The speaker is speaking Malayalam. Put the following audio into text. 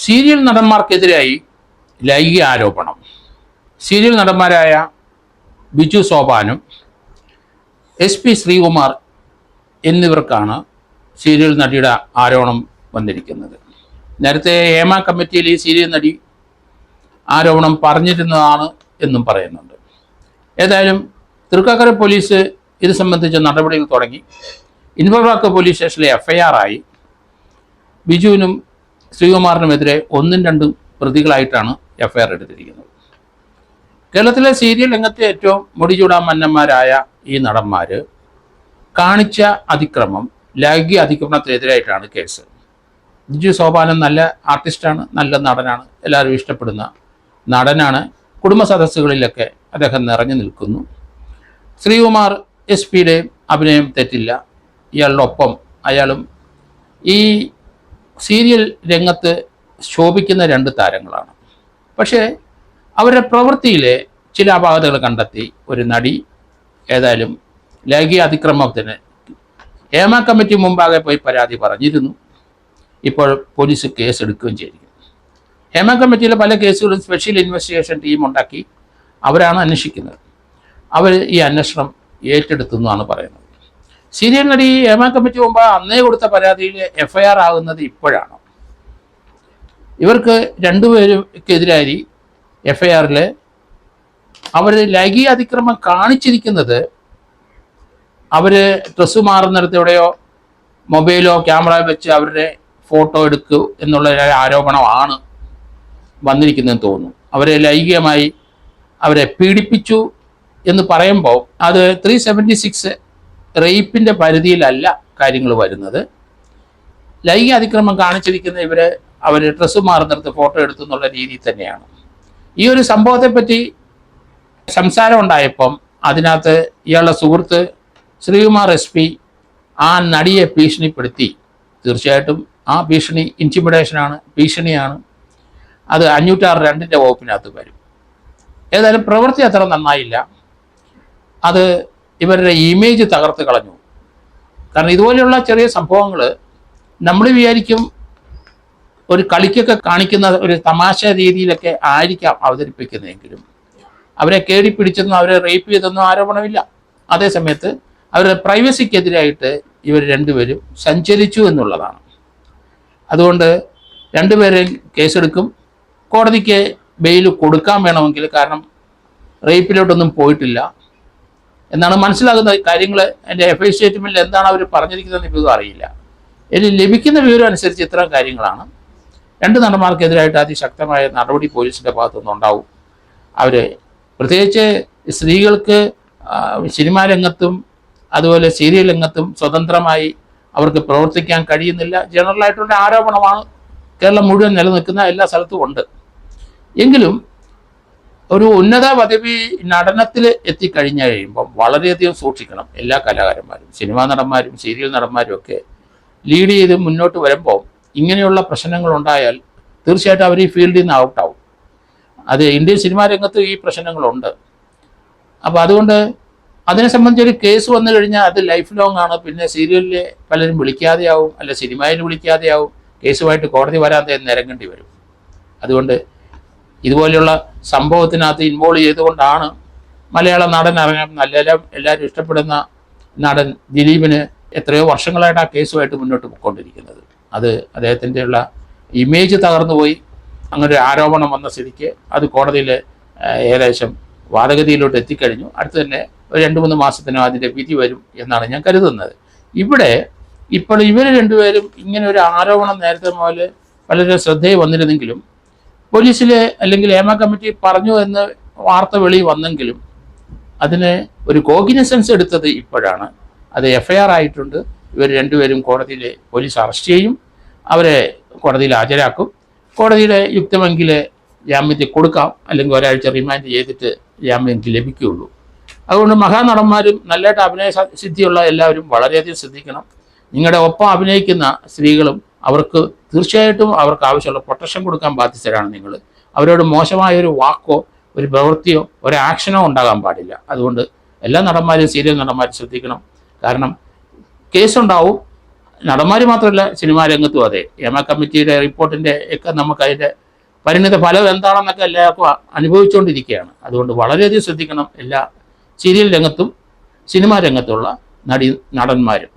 സീരിയൽ നടന്മാർക്കെതിരായി ലൈംഗിക ആരോപണം. സീരിയൽ നടന്മാരായ ബിജു സോപാനും SP ശ്രീകുമാർ എന്നിവർക്കാണ് സീരിയൽ നടിയുടെ ആരോപണം വന്നിരിക്കുന്നത്. നേരത്തെ ഹേമ കമ്മിറ്റിയിൽ ഈ സീരിയൽ നടി ആരോപണം പറഞ്ഞിരുന്നതാണ് എന്നും പറയുന്നുണ്ട്. ഏതായാലും തൃക്കാക്കര പോലീസ് ഇത് സംബന്ധിച്ച നടപടികൾ തുടങ്ങി. ഇൻഫോപാർക്ക് പോലീസ് സ്റ്റേഷനിലെ FIR ആയി. ബിജുവിനും ശ്രീകുമാറിനുമെതിരെ 1-2 പ്രതികളായിട്ടാണ് FIR എടുത്തിരിക്കുന്നത്. കേരളത്തിലെ സീരിയൽ രംഗത്തെ ഏറ്റവും മുടിചൂടാൻ മന്നന്മാരായ ഈ നടന്മാർ കാണിച്ച അതിക്രമം, ലൈംഗിക അതിക്രമത്തിനെതിരായിട്ടാണ് കേസ്. ബിജു സോപാനൻ നല്ല ആർട്ടിസ്റ്റാണ്, നല്ല നടനാണ്, എല്ലാവരും ഇഷ്ടപ്പെടുന്ന നടനാണ്. കുടുംബ സദസ്സുകളിലൊക്കെ അദ്ദേഹം നിറഞ്ഞു നിൽക്കുന്നു. ശ്രീകുമാർ SP അഭിനയം തെറ്റില്ല, ഇയാളുടെ ഒപ്പം അയാളും ഈ സീരിയൽ രംഗത്ത് ശോഭിക്കുന്ന 2 താരങ്ങളാണ്. പക്ഷേ അവരുടെ പ്രവൃത്തിയിലെ ചില അപാകതകൾ കണ്ടെത്തി ഒരു നടി ഏതായാലും ലൈംഗിക അതിക്രമത്തിന് ഹേമ കമ്മിറ്റി മുമ്പാകെ പോയി പരാതി പറഞ്ഞിരുന്നു. ഇപ്പോൾ പോലീസ് കേസ് എടുക്കുകയും ചെയ്തിരിക്കുന്നു. ഹേമ കമ്മിറ്റിയിലെ പല കേസുകളും സ്പെഷ്യൽ ഇൻവെസ്റ്റിഗേഷൻ ടീം ഉണ്ടാക്കി അവരാണ് അന്വേഷിക്കുന്നത്. അവർ ഈ അന്വേഷണം ഏറ്റെടുത്തു എന്നാണ് പറയുന്നത്. സീരിയൽ നടി ഹേമ കമ്മിറ്റി മുമ്പ് അന്നേ കൊടുത്ത പരാതിയിൽ FIR ആകുന്നത് ഇപ്പോഴാണ്. ഇവർക്ക് 2 പേർക്കെതിരായി FIR അവർ ലൈംഗിക അതിക്രമം കാണിച്ചിരിക്കുന്നത് അവർ ഡ്രസ്സ് മാറുന്നിടത്തോടെയോ മൊബൈലോ ക്യാമറ വെച്ച് അവരുടെ ഫോട്ടോ എടുക്കൂ എന്നുള്ള ആരോപണമാണ് വന്നിരിക്കുന്നതെന്ന് തോന്നുന്നു. അവരെ ലൈംഗികമായി അവരെ പീഡിപ്പിച്ചു എന്ന് പറയുമ്പോൾ അത് 376 റേപ്പിൻ്റെ പരിധിയിലല്ല കാര്യങ്ങൾ വരുന്നത്. ലൈംഗിക അതിക്രമം കാണിച്ചിരിക്കുന്ന അവർ ഡ്രസ്സ് മാറുന്നിടത്ത് ഫോട്ടോ എടുത്തു എന്നുള്ള രീതിയിൽ തന്നെയാണ്. ഈ ഒരു സംഭവത്തെപ്പറ്റി സംസാരം ഉണ്ടായപ്പം അതിനകത്ത് ഇയാളുടെ സുഹൃത്ത് ശ്രീകുമാർ SP ആ നടിയെ ഭീഷണിപ്പെടുത്തി. തീർച്ചയായിട്ടും ആ ഭീഷണി ഇൻറ്റിമിഡേഷനാണ്, ഭീഷണിയാണ്. അത് 506(2) വകുപ്പിനകത്ത് വരും. ഏതായാലും പ്രവൃത്തി അത്ര നന്നായില്ല. അത് ഇവരുടെ ഇമേജ് തകർത്ത് കളഞ്ഞു. കാരണം ഇതുപോലെയുള്ള ചെറിയ സംഭവങ്ങൾ നമ്മൾ വിചാരിക്കും ഒരു കളിക്കൊക്കെ കാണിക്കുന്ന ഒരു തമാശ രീതിയിലൊക്കെ ആയിരിക്കാം അവതരിപ്പിക്കുന്നതെങ്കിലും അവരെ കേടി പിടിച്ചെന്നോ അവരെ റേപ്പ് ചെയ്തെന്നോ ആരോപണമില്ല. അതേസമയത്ത് അവരുടെ പ്രൈവസിക്കെതിരായിട്ട് ഇവർ 2 പേരും സഞ്ചരിച്ചു എന്നുള്ളതാണ്. അതുകൊണ്ട് 2 പേരെയും കേസെടുക്കും. കോടതിക്ക് ബെയിൽ കൊടുക്കാൻ വേണമെങ്കിൽ, കാരണം റേപ്പിലോട്ടൊന്നും പോയിട്ടില്ല എന്നാണ് മനസ്സിലാകുന്ന കാര്യങ്ങൾ. എൻ്റെ FI സ്റ്റേറ്റ്മെൻറ്റിൽ എന്താണ് അവർ പറഞ്ഞിരിക്കുന്നതെന്ന് ഇപ്പോൾ അറിയില്ല. ഇനി ലഭിക്കുന്ന വിവരം അനുസരിച്ച് ഇത്തരം കാര്യങ്ങളാണ്. 2 നടന്മാർക്കെതിരായിട്ട് അതിശക്തമായ നടപടി പോലീസിൻ്റെ ഭാഗത്തുനിന്ന് ഉണ്ടാവും. അവർ പ്രത്യേകിച്ച് സ്ത്രീകൾക്ക് സിനിമാ രംഗത്തും അതുപോലെ സീരിയൽ രംഗത്തും സ്വതന്ത്രമായി അവർക്ക് പ്രവർത്തിക്കാൻ കഴിയുന്നില്ല. ജനറലായിട്ടുള്ള ആരോപണമാണ്. കേരളം മുഴുവൻ നിലനിൽക്കുന്ന എല്ലാ സ്ഥലത്തും ഉണ്ട്. എങ്കിലും ഒരു ഉന്നത പദവി നടനത്തിൽ എത്തിക്കഴിഞ്ഞു കഴിയുമ്പം വളരെയധികം സൂക്ഷിക്കണം. എല്ലാ കലാകാരന്മാരും, സിനിമാ നടന്മാരും സീരിയൽ നടന്മാരും ഒക്കെ ലീഡ് ചെയ്ത് മുന്നോട്ട് വരുമ്പോൾ ഇങ്ങനെയുള്ള പ്രശ്നങ്ങൾ ഉണ്ടായാൽ തീർച്ചയായിട്ടും അവർ ഈ ഫീൽഡിൽ നിന്ന് ഔട്ടാവും. അത് ഇന്ത്യൻ സിനിമാ രംഗത്ത് ഈ പ്രശ്നങ്ങളുണ്ട്. അപ്പോൾ അതുകൊണ്ട് അതിനെ സംബന്ധിച്ചൊരു കേസ് വന്നു കഴിഞ്ഞാൽ അത് ലൈഫ് ലോങ് ആണ്. പിന്നെ സീരിയലിൽ പലരും വിളിക്കാതെയാവും, അല്ല സിനിമയിൽ വിളിക്കാതെയാവും, കേസുമായിട്ട് കോടതി വരാതെ നിരങ്ങേണ്ടി വരും. അതുകൊണ്ട് ഇതുപോലെയുള്ള സംഭവത്തിനകത്ത് ഇൻവോൾവ് ചെയ്തുകൊണ്ടാണ് മലയാള നടൻ എല്ലാവരും ഇഷ്ടപ്പെടുന്ന നടൻ ദിലീപിന് എത്രയോ വർഷങ്ങളായിട്ട് ആ കേസുമായിട്ട് മുന്നോട്ട് പോയിക്കൊണ്ടിരിക്കുന്നത്. അത് അദ്ദേഹത്തിൻ്റെ ഉള്ള ഇമേജ് തകർന്നു പോയി. അങ്ങനെ ഒരു ആരോപണം വന്ന സ്ഥിതിക്ക് അത് കോടതിയിൽ ഏകദേശം വാദഗതിയിലോട്ട് എത്തിക്കഴിഞ്ഞു. അടുത്ത് തന്നെ ഒരു 2-3 മാസത്തിനോ അതിൻ്റെ വിധി വരും എന്നാണ് ഞാൻ കരുതുന്നത്. ഇവിടെ ഇപ്പോൾ ഇവർ 2 പേരും ഇങ്ങനെ ഒരു ആരോപണം നേരത്തെ മുതൽ വളരെ ശ്രദ്ധയിൽ വന്നിരുന്നെങ്കിലും പോലീസിൽ അല്ലെങ്കിൽ ഹേമ കമ്മിറ്റി പറഞ്ഞു എന്ന് വാർത്ത വെളി വന്നെങ്കിലും അതിന് ഒരു കോഗ്നിസൻസ് എടുത്തത് ഇപ്പോഴാണ്. അത് FIR ആയിട്ടുണ്ട്. ഇവർ 2 പേരും കോടതിയിൽ പോലീസ് അറസ്റ്റ് ചെയ്യും, അവരെ കോടതിയിൽ ഹാജരാക്കും. കോടതിയുടെ യുക്തമെങ്കിൽ ജാമ്യത്തിൽ കൊടുക്കാം, അല്ലെങ്കിൽ ഒരാഴ്ച റിമാൻഡ് ചെയ്തിട്ട് ജാമ്യത്തിൽ ലഭിക്കുകയുള്ളൂ. അതുകൊണ്ട് മഹാനടന്മാരും നല്ലതായിട്ട് അഭിനയ സിദ്ധിയുള്ള എല്ലാവരും വളരെയധികം ശ്രദ്ധിക്കണം. നിങ്ങളുടെ ഒപ്പം അഭിനയിക്കുന്ന സ്ത്രീകളും അവർക്ക് തീർച്ചയായിട്ടും അവർക്ക് ആവശ്യമുള്ള പ്രൊട്ടക്ഷൻ കൊടുക്കാൻ ബാധ്യസ്ഥരാണ് നിങ്ങൾ. അവരോട് മോശമായൊരു വാക്കോ ഒരു പ്രവൃത്തിയോ ഒരു ആക്ഷനോ ഉണ്ടാകാൻ പാടില്ല. അതുകൊണ്ട് എല്ലാ നടന്മാരും സീരിയൽ നടന്മാരും ശ്രദ്ധിക്കണം. കാരണം കേസുണ്ടാവും, നടന്മാർ മാത്രമല്ല, സിനിമാ രംഗത്തും അതെ. യമ കമ്മിറ്റിയുടെ റിപ്പോർട്ടിൻ്റെ ഒക്കെ നമുക്ക് അതിൻ്റെ പരിണിത ഫലം എന്താണെന്നൊക്കെ എല്ലാവർക്കും അനുഭവിച്ചുകൊണ്ടിരിക്കുകയാണ്. അതുകൊണ്ട് വളരെയധികം ശ്രദ്ധിക്കണം എല്ലാ സീരിയൽ രംഗത്തും സിനിമാ രംഗത്തുള്ള നടന്മാരും.